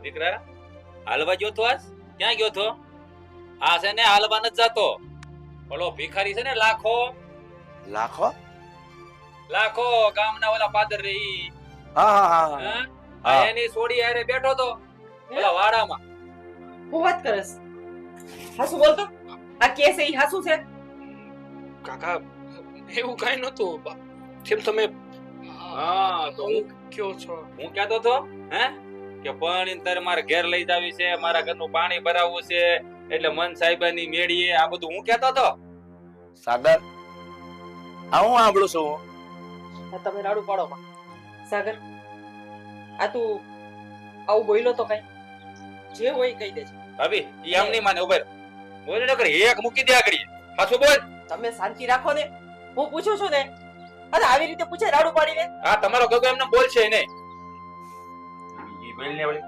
દીકરા હાલવા ગયો તો આજ ક્યાં ગયો તો? આ છે ને હાલવા નથી જાતો. ઓલો ભિખારી છે ને લાખો લાખો? લાખો ગામના ઓલા પાદર રે ઈ. હા હા હા હા? હા. આ એની સોડી હારે બેઠો તો ઓલા વાડામાં. હું વાત કરસ? હાસુ બોલતો? આ કેસ ઈ હાસુ છે? કાકા એવું કઈ નતું. કેમ તમે હા તો હું કયો છો? હું કહેતો તો હે કે પાણી તારે મારે ઘેર લઈ જાવી છે, મારા ઘરનું પાણી ભરાવવું છે, એટલે મન સાહેબાની મેળીએ આ બધું હું કહેતો તો. સાગર, આ હું સાંભળું છું. આ તમે રાડું પાડો માં. સાગર, આ તું આવું બોલ્યો તો કઈ? જે હોય ઈ કહી દેજે. ભાભી ઈ આમ નહીં માને. ઉભર બોલ ન કરે, એક મૂકી દે આગળ. પાછું બોલ. તમે શાંતિ રાખો ને. હું પૂછું છું ને. અરે આવી રીતે પૂછે રાડું પાડીને? હા તમારો ગગો એમને બોલ છે નહીં. ઈ બોલ ને વળી.